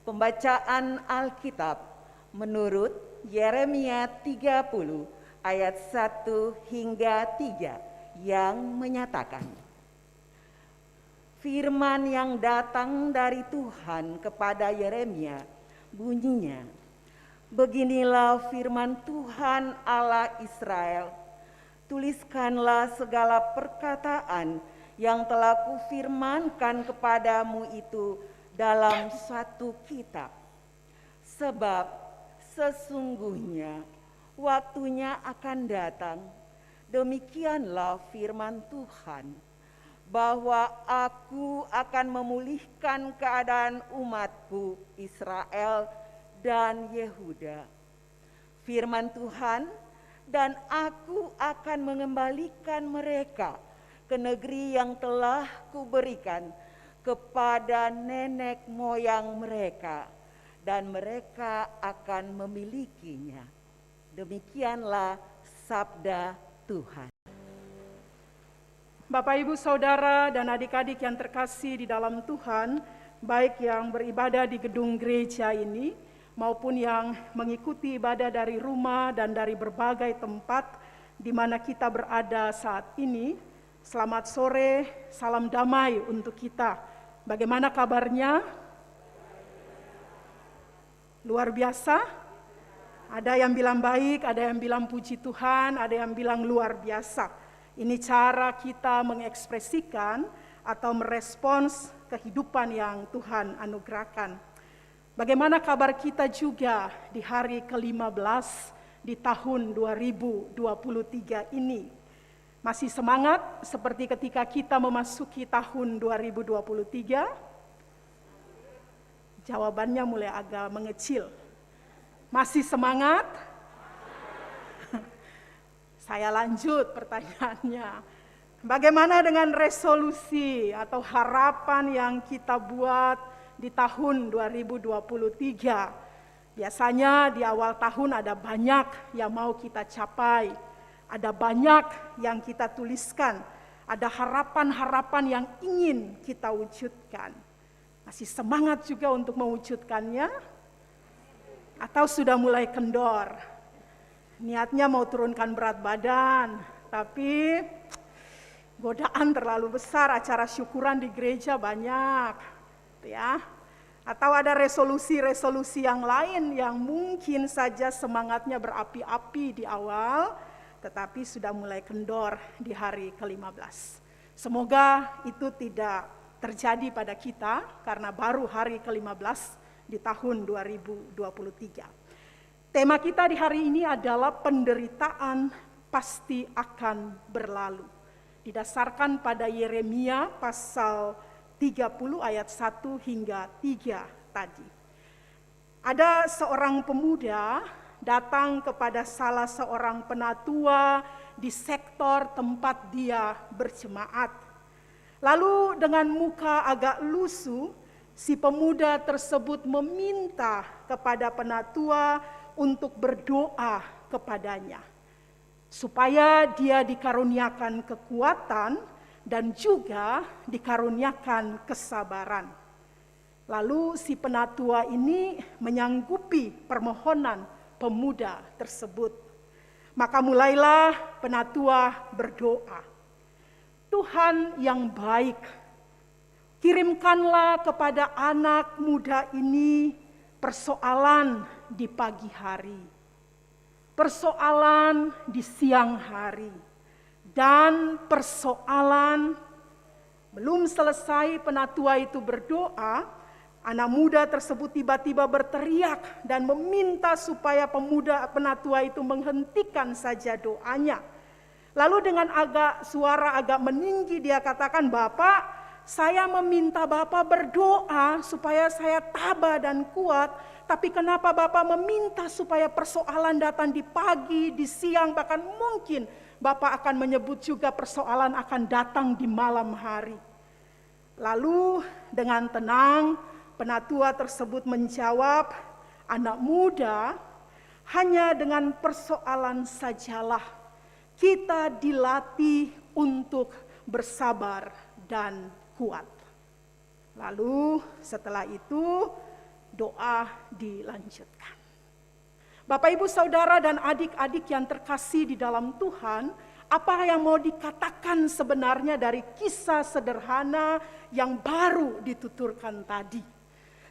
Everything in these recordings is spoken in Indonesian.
Pembacaan Alkitab menurut Yeremia 30 ayat 1 hingga 3 yang menyatakan, firman yang datang dari Tuhan kepada Yeremia bunyinya, beginilah firman Tuhan Allah Israel, tuliskanlah segala perkataan yang telah kufirmankan kepadamu itu dalam suatu kitab. Sebab sesungguhnya waktunya akan datang, demikianlah firman Tuhan, bahwa aku akan memulihkan keadaan umatku Israel dan Yehuda. Firman Tuhan, dan aku akan mengembalikan mereka ke negeri yang telah kuberikan kepada nenek moyang mereka, dan mereka akan memilikinya. Demikianlah sabda Tuhan. Bapak, Ibu, Saudara, dan adik-adik yang terkasih di dalam Tuhan, baik yang beribadah di gedung gereja ini, maupun yang mengikuti ibadah dari rumah dan dari berbagai tempat di mana kita berada saat ini. Selamat sore, salam damai untuk kita. Bagaimana kabarnya? Luar biasa? Ada yang bilang baik, ada yang bilang puji Tuhan, ada yang bilang luar biasa. Ini cara kita mengekspresikan atau merespons kehidupan yang Tuhan anugerahkan. Bagaimana kabar kita juga di hari ke-15 di tahun 2023 ini? Masih semangat seperti ketika kita memasuki tahun 2023? Jawabannya mulai agak mengecil. Masih semangat? Saya lanjut pertanyaannya. Bagaimana dengan resolusi atau harapan yang kita buat di tahun 2023? Biasanya di awal tahun ada banyak yang mau kita capai, ada banyak yang kita tuliskan, ada harapan-harapan yang ingin kita wujudkan. Masih semangat juga untuk mewujudkannya? Atau sudah mulai kendor? Niatnya mau turunkan berat badan, tapi godaan terlalu besar, acara syukuran di gereja banyak, ya. Atau ada resolusi-resolusi yang lain yang mungkin saja semangatnya berapi-api di awal, tetapi sudah mulai kendor di hari ke-15. Semoga itu tidak terjadi pada kita karena baru hari ke-15 di tahun 2023. Tema kita di hari ini adalah penderitaan pasti akan berlalu. Didasarkan pada Yeremia pasal 30 ayat 1 hingga 3 tadi. Ada seorang pemuda datang kepada salah seorang penatua di sektor tempat dia berjemaat. Lalu dengan muka agak lusuh, si pemuda tersebut meminta kepada penatua untuk berdoa kepadanya, supaya dia dikaruniakan kekuatan dan juga dikaruniakan kesabaran. Lalu si penatua ini menyanggupi permohonan pemuda tersebut. Maka mulailah penatua berdoa, Tuhan yang baik, kirimkanlah kepada anak muda ini persoalan di pagi hari, persoalan di siang hari, dan persoalan. Belum selesai penatua itu berdoa, anak muda tersebut tiba-tiba berteriak dan meminta supaya penatua itu menghentikan saja doanya. Lalu dengan suara agak meninggi dia katakan, Bapak, saya meminta Bapak berdoa supaya saya tabah dan kuat, tapi kenapa Bapak meminta supaya persoalan datang di pagi, di siang, bahkan mungkin Bapak akan menyebut juga persoalan akan datang di malam hari. Lalu dengan tenang penatua tersebut menjawab, anak muda, hanya dengan persoalan sajalah kita dilatih untuk bersabar dan kuat. Lalu setelah itu doa dilanjutkan. Bapak, Ibu, Saudara, dan adik-adik yang terkasih di dalam Tuhan, apa yang mau dikatakan sebenarnya dari kisah sederhana yang baru dituturkan tadi?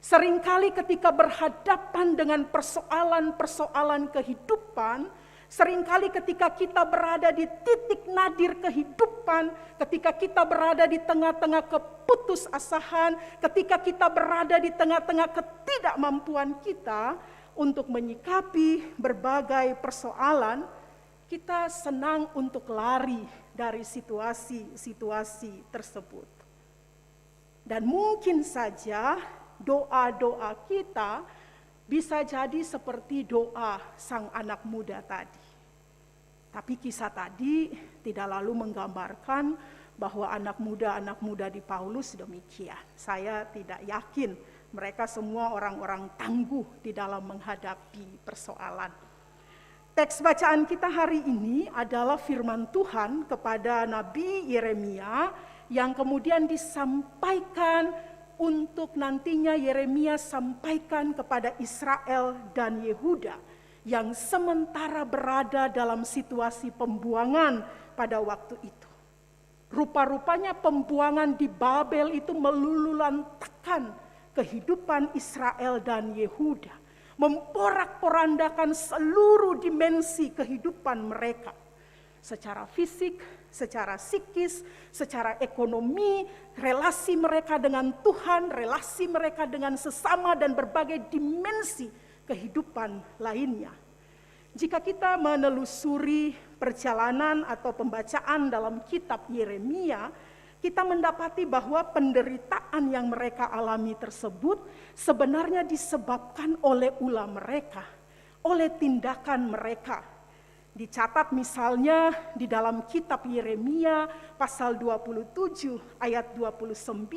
Seringkali ketika berhadapan dengan persoalan-persoalan kehidupan, seringkali ketika kita berada di titik nadir kehidupan, ketika kita berada di tengah-tengah keputusasaan, ketika kita berada di tengah-tengah ketidakmampuan kita untuk menyikapi berbagai persoalan, kita senang untuk lari dari situasi-situasi tersebut. Dan mungkin saja doa-doa kita bisa jadi seperti doa sang anak muda tadi. Tapi kisah tadi tidak lalu menggambarkan bahwa anak muda di Paulus demikian. Saya tidak yakin mereka semua orang-orang tangguh di dalam menghadapi persoalan. Teks bacaan kita hari ini adalah firman Tuhan kepada Nabi Yeremia yang kemudian disampaikan untuk nantinya Yeremia sampaikan kepada Israel dan Yehuda yang sementara berada dalam situasi pembuangan pada waktu itu. Rupa-rupanya pembuangan di Babel itu meluluhlantakkan kehidupan Israel dan Yehuda, memporak-porandakan seluruh dimensi kehidupan mereka. Secara fisik, secara psikis, secara ekonomi, relasi mereka dengan Tuhan, relasi mereka dengan sesama, dan berbagai dimensi kehidupan lainnya. Jika kita menelusuri perjalanan atau pembacaan dalam kitab Yeremia, kita mendapati bahwa penderitaan yang mereka alami tersebut sebenarnya disebabkan oleh ulah mereka, oleh tindakan mereka. Dicatat misalnya di dalam kitab Yeremia pasal 27 ayat 29,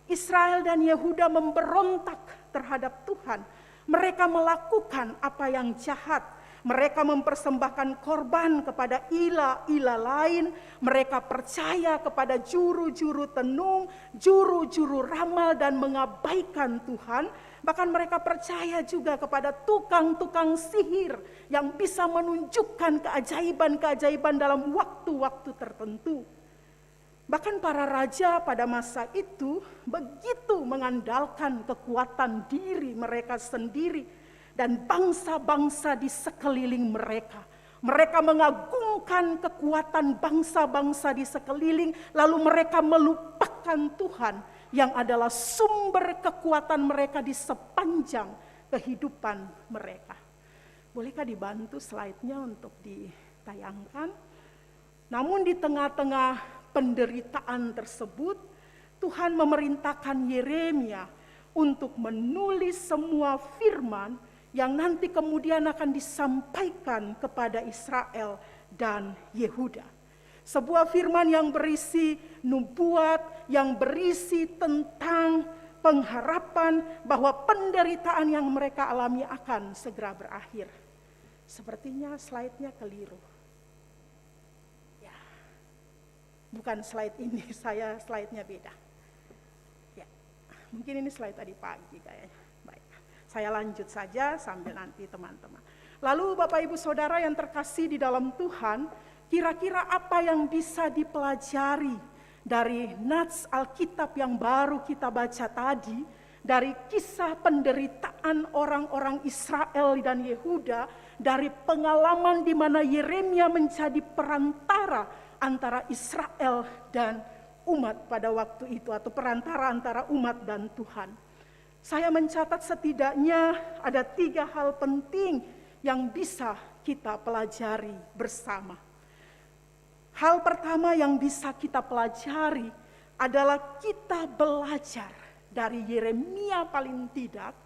Israel dan Yehuda memberontak terhadap Tuhan. Mereka melakukan apa yang jahat. Mereka mempersembahkan korban kepada ilah-ilah lain. Mereka percaya kepada juru-juru tenung, juru-juru ramal, dan mengabaikan Tuhan. Bahkan mereka percaya juga kepada tukang-tukang sihir yang bisa menunjukkan keajaiban-keajaiban dalam waktu-waktu tertentu. Bahkan para raja pada masa itu begitu mengandalkan kekuatan diri mereka sendiri dan bangsa-bangsa di sekeliling mereka. Mereka mengagungkan kekuatan bangsa-bangsa di sekeliling, lalu mereka melupakan Tuhan yang adalah sumber kekuatan mereka di sepanjang kehidupan mereka. Bolehkah dibantu slide-nya untuk ditayangkan? Namun di tengah-tengah penderitaan tersebut, Tuhan memerintahkan Yeremia untuk menulis semua firman yang nanti kemudian akan disampaikan kepada Israel dan Yehuda. Sebuah firman yang berisi nubuat, yang berisi tentang pengharapan bahwa penderitaan yang mereka alami akan segera berakhir. Sepertinya slide-nya keliru. Ya, bukan slide ini, slide-nya beda. Ya, mungkin ini slide tadi pagi kayaknya. Saya lanjut saja sambil nanti teman-teman. Lalu Bapak Ibu Saudara yang terkasih di dalam Tuhan, kira-kira apa yang bisa dipelajari dari nats Alkitab yang baru kita baca tadi, dari kisah penderitaan orang-orang Israel dan Yehuda, dari pengalaman di mana Yeremia menjadi perantara antara Israel dan umat pada waktu itu, atau perantara antara umat dan Tuhan. Saya mencatat setidaknya ada 3 hal penting yang bisa kita pelajari bersama. Hal pertama yang bisa kita pelajari adalah kita belajar dari Yeremia paling tidak.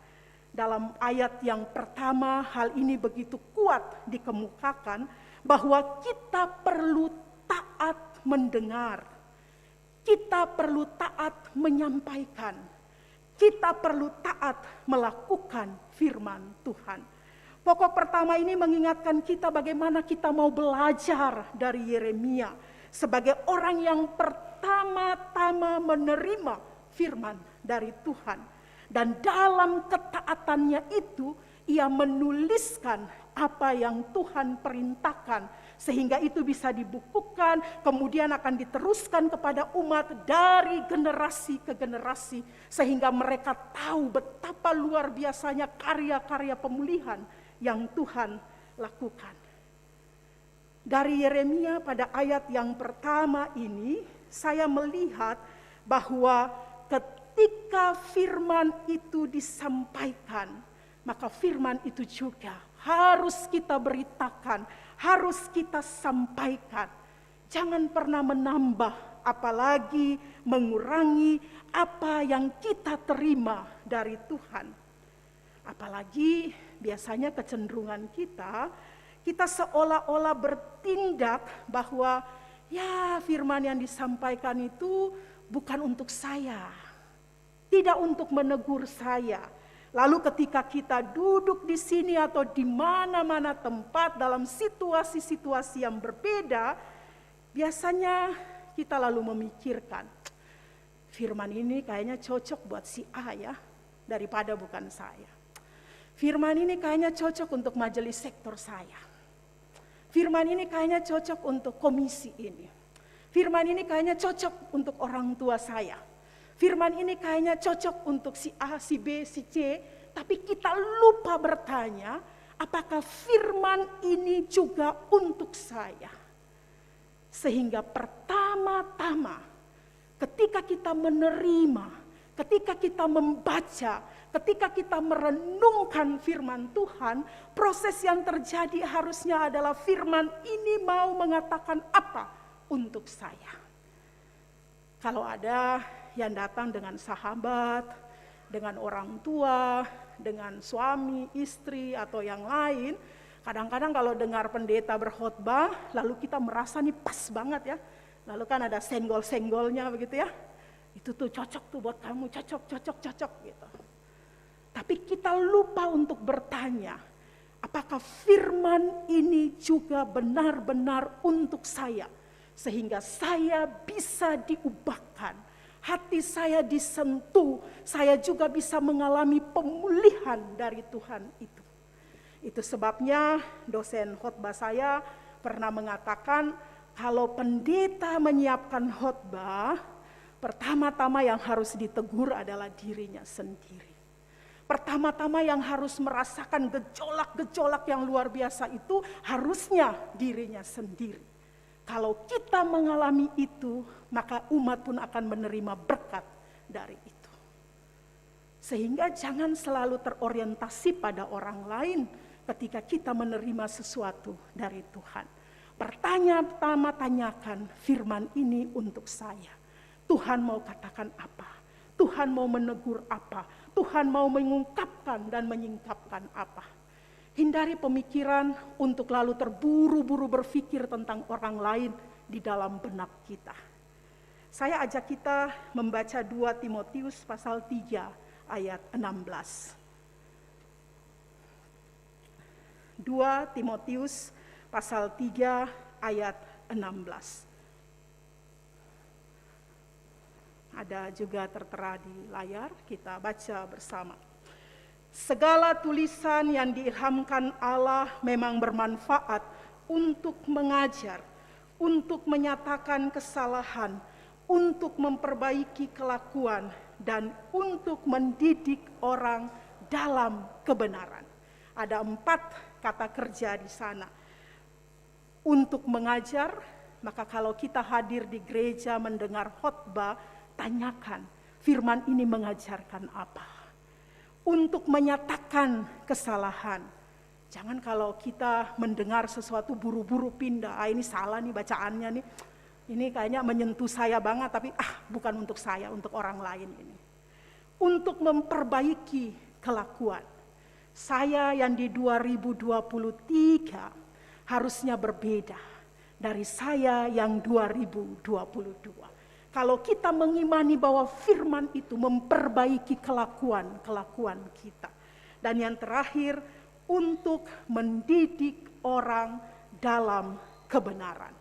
Dalam ayat yang pertama hal ini begitu kuat dikemukakan bahwa kita perlu taat mendengar. Kita perlu taat menyampaikan. Kita perlu taat melakukan firman Tuhan. Pokok pertama ini mengingatkan kita bagaimana kita mau belajar dari Yeremia sebagai orang yang pertama-tama menerima firman dari Tuhan. Dan dalam ketaatannya itu, ia menuliskan apa yang Tuhan perintahkan, sehingga itu bisa dibukukan, kemudian akan diteruskan kepada umat dari generasi ke generasi, sehingga mereka tahu betapa luar biasanya karya-karya pemulihan yang Tuhan lakukan. Dari Yeremia pada ayat yang pertama ini, saya melihat bahwa ketika firman itu disampaikan, maka firman itu juga harus kita beritakan, harus kita sampaikan. Jangan pernah menambah, apalagi mengurangi apa yang kita terima dari Tuhan. Apalagi biasanya kecenderungan kita seolah-olah bertindak bahwa ya firman yang disampaikan itu bukan untuk saya, tidak untuk menegur saya. Lalu ketika kita duduk di sini atau di mana-mana tempat dalam situasi-situasi yang berbeda, biasanya kita lalu memikirkan, firman ini kayaknya cocok buat si A ya, daripada bukan saya. Firman ini kayaknya cocok untuk majelis sektor saya. Firman ini kayaknya cocok untuk komisi ini. Firman ini kayaknya cocok untuk orang tua saya. Firman ini kayaknya cocok untuk si A, si B, si C. Tapi kita lupa bertanya, apakah firman ini juga untuk saya? Sehingga pertama-tama ketika kita menerima, ketika kita membaca, ketika kita merenungkan firman Tuhan, proses yang terjadi harusnya adalah firman ini mau mengatakan apa untuk saya. Kalau ada yang datang dengan sahabat, dengan orang tua, dengan suami, istri, atau yang lain, kadang-kadang kalau dengar pendeta berkhotbah, lalu kita merasa nih pas banget ya. Lalu kan ada senggol-senggolnya begitu ya. Itu tuh cocok tuh buat kamu, cocok gitu. Tapi kita lupa untuk bertanya, apakah firman ini juga benar-benar untuk saya? Sehingga saya bisa diubahkan, hati saya disentuh, saya juga bisa mengalami pemulihan dari Tuhan itu. Itu sebabnya dosen khotbah saya pernah mengatakan, kalau pendeta menyiapkan khotbah, pertama-tama yang harus ditegur adalah dirinya sendiri. Pertama-tama yang harus merasakan gejolak-gejolak yang luar biasa itu harusnya dirinya sendiri. Kalau kita mengalami itu, maka umat pun akan menerima berkat dari itu. Sehingga jangan selalu terorientasi pada orang lain ketika kita menerima sesuatu dari Tuhan. Pertama-tama tanyakan, firman ini untuk saya. Tuhan mau katakan apa? Tuhan mau menegur apa? Tuhan mau mengungkapkan dan menyingkapkan apa? Hindari pemikiran untuk lalu terburu-buru berpikir tentang orang lain di dalam benak kita. Saya ajak kita membaca 2 Timotius pasal 3 ayat 16. 2 Timotius pasal 3 ayat 16. Ada juga tertera di layar, kita baca bersama. Segala tulisan yang diilhamkan Allah memang bermanfaat untuk mengajar, untuk menyatakan kesalahan, untuk memperbaiki kelakuan, dan untuk mendidik orang dalam kebenaran. Ada 4 kata kerja di sana. Untuk mengajar, maka kalau kita hadir di gereja mendengar khotbah, tanyakan firman ini mengajarkan apa. Untuk menyatakan kesalahan. Jangan kalau kita mendengar sesuatu buru-buru pindah. Ini salah nih bacaannya nih. Ini kayaknya menyentuh saya banget, tapi bukan untuk saya, untuk orang lain ini. Untuk memperbaiki kelakuan. Saya yang di 2023 harusnya berbeda dari saya yang 2022. Kalau kita mengimani bahwa firman itu memperbaiki kelakuan kita. Dan yang terakhir, untuk mendidik orang dalam kebenaran.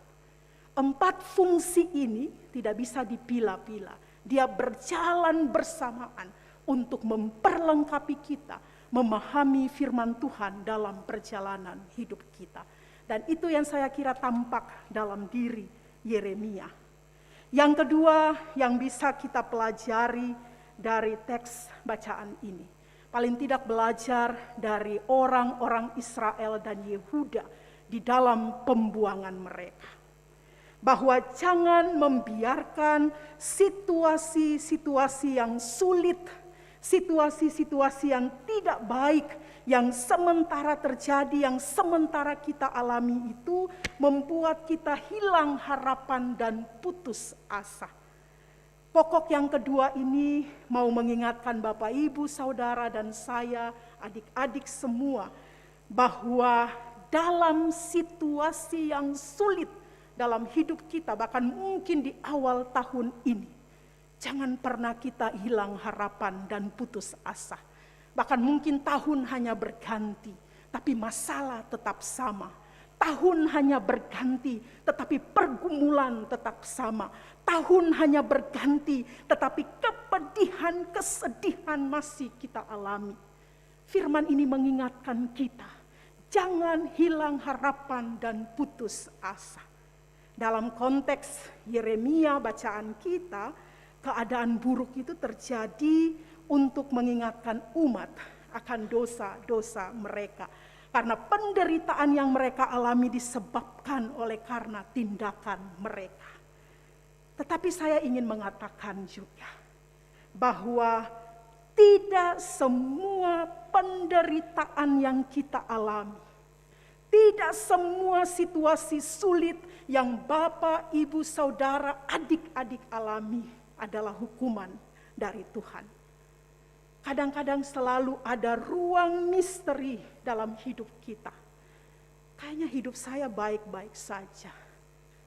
4 fungsi ini tidak bisa dipilah-pilah. Dia berjalan bersamaan. untuk memperlengkapi kita memahami firman Tuhan dalam perjalanan hidup kita. Dan itu yang saya kira tampak dalam diri Yeremia. Yang kedua yang bisa kita pelajari dari teks bacaan ini, paling tidak belajar dari orang-orang Israel dan Yehuda di dalam pembuangan mereka. Bahwa jangan membiarkan situasi-situasi yang sulit, situasi-situasi yang tidak baik, yang sementara terjadi, yang sementara kita alami itu membuat kita hilang harapan dan putus asa. Pokok yang kedua ini mau mengingatkan Bapak, Ibu, Saudara, dan saya, adik-adik semua, bahwa dalam situasi yang sulit dalam hidup kita, bahkan mungkin di awal tahun ini, jangan pernah kita hilang harapan dan putus asa. Bahkan mungkin tahun hanya berganti, tapi masalah tetap sama. Tahun hanya berganti, tetapi pergumulan tetap sama. Tahun hanya berganti, tetapi kepedihan, kesedihan masih kita alami. Firman ini mengingatkan kita, jangan hilang harapan dan putus asa. Dalam konteks Yeremia bacaan kita, keadaan buruk itu terjadi untuk mengingatkan umat akan dosa-dosa mereka. Karena penderitaan yang mereka alami disebabkan oleh karena tindakan mereka. Tetapi saya ingin mengatakan juga bahwa tidak semua penderitaan yang kita alami, tidak semua situasi sulit yang Bapak, Ibu, Saudara, adik-adik alami adalah hukuman dari Tuhan. Kadang-kadang selalu ada ruang misteri dalam hidup kita. Kayaknya hidup saya baik-baik saja.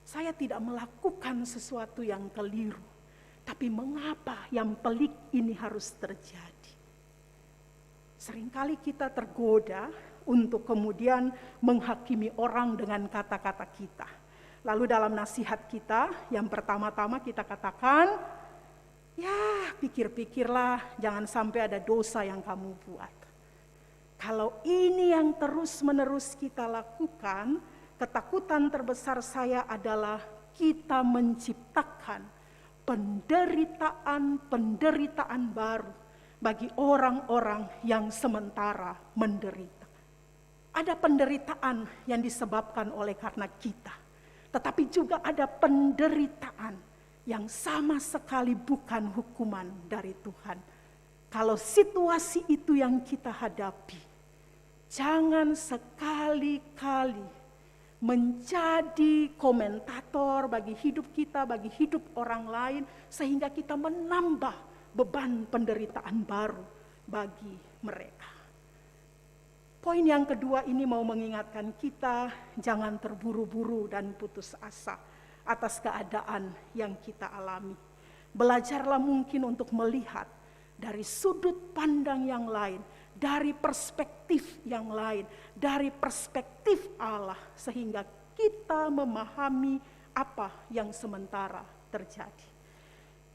Saya tidak melakukan sesuatu yang keliru. Tapi mengapa yang pelik ini harus terjadi? Seringkali kita tergoda untuk kemudian menghakimi orang dengan kata-kata kita. Lalu dalam nasihat kita, yang pertama-tama kita katakan, ya pikir-pikirlah jangan sampai ada dosa yang kamu buat. Kalau ini yang terus-menerus kita lakukan, ketakutan terbesar saya adalah kita menciptakan penderitaan baru bagi orang-orang yang sementara menderita. Ada penderitaan yang disebabkan oleh karena kita, tetapi juga ada penderitaan yang sama sekali bukan hukuman dari Tuhan. Kalau situasi itu yang kita hadapi, jangan sekali-kali menjadi komentator bagi hidup kita, bagi hidup orang lain, sehingga kita menambah beban penderitaan baru bagi mereka. Poin yang kedua ini mau mengingatkan kita, jangan terburu-buru dan putus asa atas keadaan yang kita alami. Belajarlah mungkin untuk melihat dari sudut pandang yang lain, dari perspektif yang lain, dari perspektif Allah, sehingga kita memahami apa yang sementara terjadi.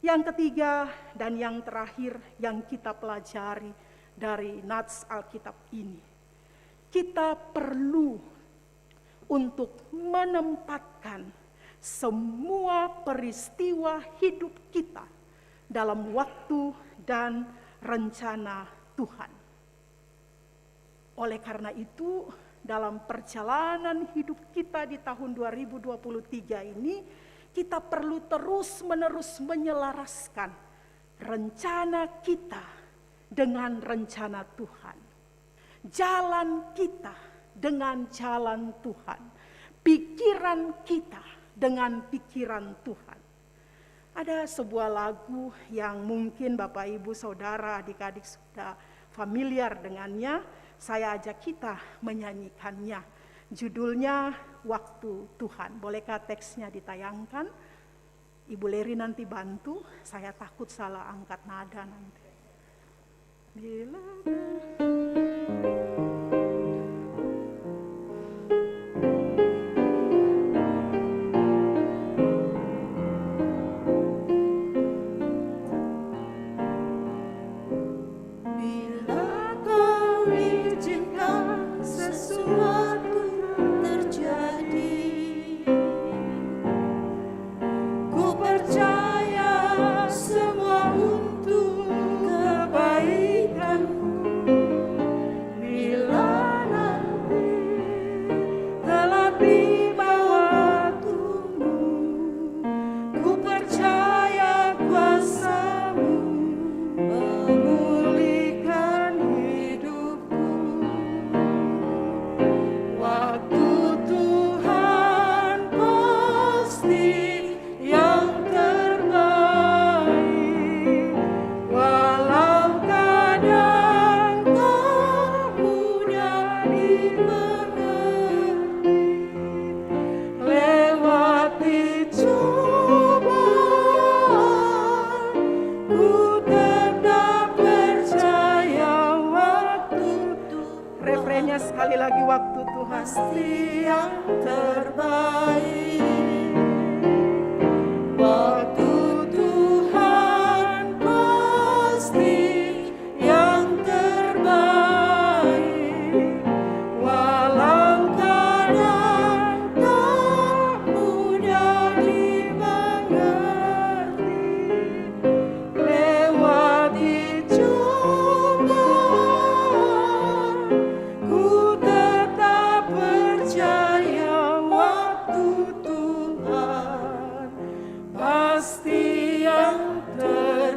Yang ketiga dan yang terakhir yang kita pelajari dari nats Alkitab ini, kita perlu untuk menempatkan semua peristiwa hidup kita dalam waktu dan rencana Tuhan. Oleh karena itu, dalam perjalanan hidup kita di tahun 2023 ini, kita perlu terus-menerus menyelaraskan rencana kita dengan rencana Tuhan. Jalan kita dengan jalan Tuhan. Pikiran kita dengan pikiran Tuhan. Ada sebuah lagu yang mungkin Bapak, Ibu, Saudara, adik-adik sudah familiar dengannya. Saya ajak kita menyanyikannya. Judulnya Waktu Tuhan. Bolehkah teksnya ditayangkan? Ibu Leri nanti bantu. Saya takut salah angkat nada nanti. Bila sekali lagi waktu Tuhan. Pasti yang terbaik. Waktu Tuhan pasti yang terbaik. Walau kadang tak mudah dimengerti, lewati cobaan, ku tetap percaya waktu Tuhan pasti yang terbaik.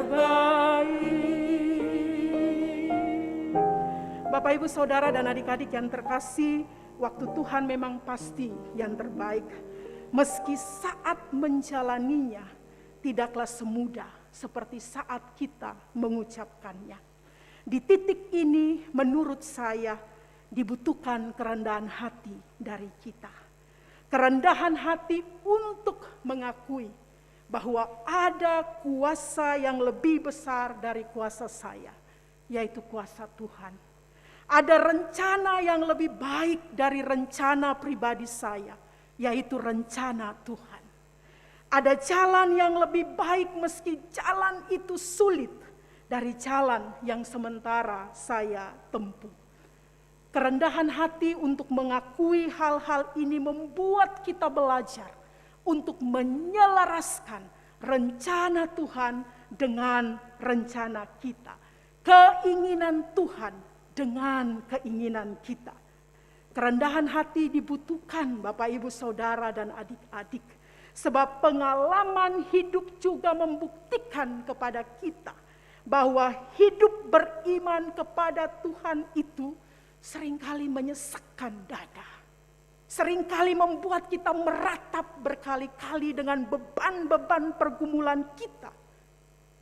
Bapak, Ibu, Saudara, dan adik-adik yang terkasih, waktu Tuhan memang pasti yang terbaik. Meski saat menjalaninya tidaklah semudah seperti saat kita mengucapkannya. Di titik ini menurut saya dibutuhkan kerendahan hati dari kita. Kerendahan hati untuk mengakui bahwa ada kuasa yang lebih besar dari kuasa saya, yaitu kuasa Tuhan. Ada rencana yang lebih baik dari rencana pribadi saya, yaitu rencana Tuhan. Ada jalan yang lebih baik meski jalan itu sulit dari jalan yang sementara saya tempuh. Kerendahan hati untuk mengakui hal-hal ini membuat kita belajar untuk menyelaraskan rencana Tuhan dengan rencana kita. Keinginan Tuhan dengan keinginan kita. Kerendahan hati dibutuhkan Bapak, Ibu, Saudara, dan adik-adik. Sebab pengalaman hidup juga membuktikan kepada kita bahwa hidup beriman kepada Tuhan itu seringkali menyesakkan dada. Seringkali membuat kita meratap berkali-kali dengan beban-beban pergumulan kita.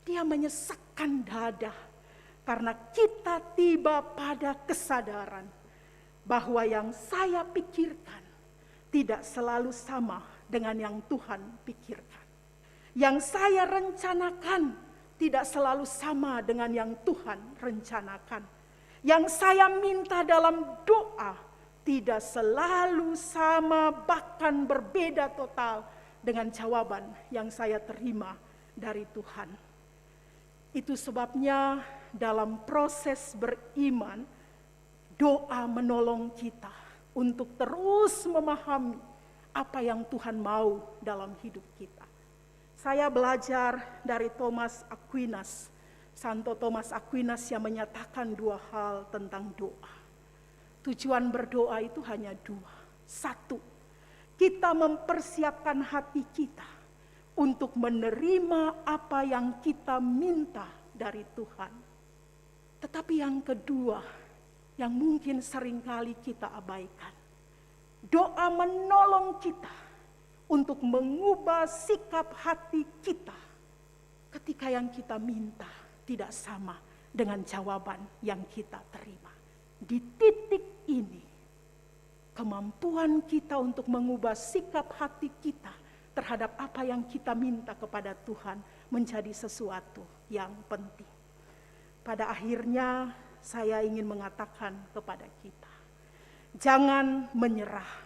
Dia menyesakkan dada karena kita tiba pada kesadaran bahwa yang saya pikirkan tidak selalu sama dengan yang Tuhan pikirkan. Yang saya rencanakan tidak selalu sama dengan yang Tuhan rencanakan. Yang saya minta dalam doa tidak selalu sama, bahkan berbeda total dengan jawaban yang saya terima dari Tuhan. Itu sebabnya dalam proses beriman, doa menolong kita untuk terus memahami apa yang Tuhan mau dalam hidup kita. Saya belajar dari Thomas Aquinas, Santo Thomas Aquinas, yang menyatakan dua hal tentang doa. Tujuan berdoa itu hanya dua. Satu, kita mempersiapkan hati kita untuk menerima apa yang kita minta dari Tuhan. Tetapi yang kedua, yang mungkin seringkali kita abaikan, doa menolong kita untuk mengubah sikap hati kita ketika yang kita minta tidak sama dengan jawaban yang kita terima. Di titik ini, kemampuan kita untuk mengubah sikap hati kita terhadap apa yang kita minta kepada Tuhan menjadi sesuatu yang penting. Pada akhirnya, saya ingin mengatakan kepada kita, jangan menyerah.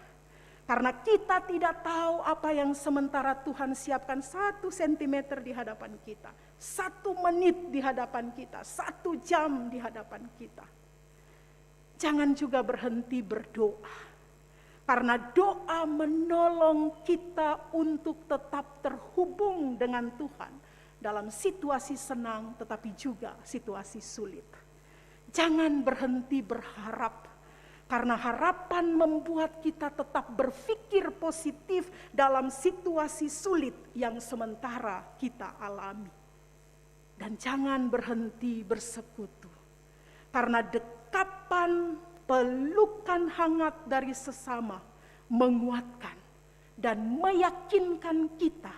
Karena kita tidak tahu apa yang sementara Tuhan siapkan 1 sentimeter di hadapan kita. 1 menit di hadapan kita. 1 jam di hadapan kita. Jangan juga berhenti berdoa. Karena doa menolong kita untuk tetap terhubung dengan Tuhan. Dalam situasi senang tetapi juga situasi sulit. Jangan berhenti berharap. Karena harapan membuat kita tetap berpikir positif dalam situasi sulit yang sementara kita alami. Dan jangan berhenti bersekutu. Karena dekapan, pelukan hangat dari sesama menguatkan dan meyakinkan kita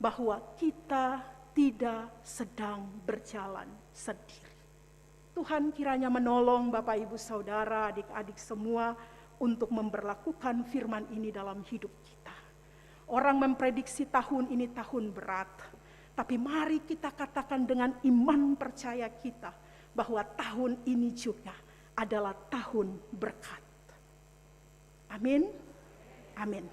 bahwa kita tidak sedang berjalan sendiri. Tuhan kiranya menolong Bapak, Ibu, Saudara, adik-adik semua untuk memberlakukan firman ini dalam hidup kita. Orang memprediksi tahun ini tahun berat, tapi mari kita katakan dengan iman percaya kita bahwa tahun ini juga adalah tahun berkat. Amin. Amin.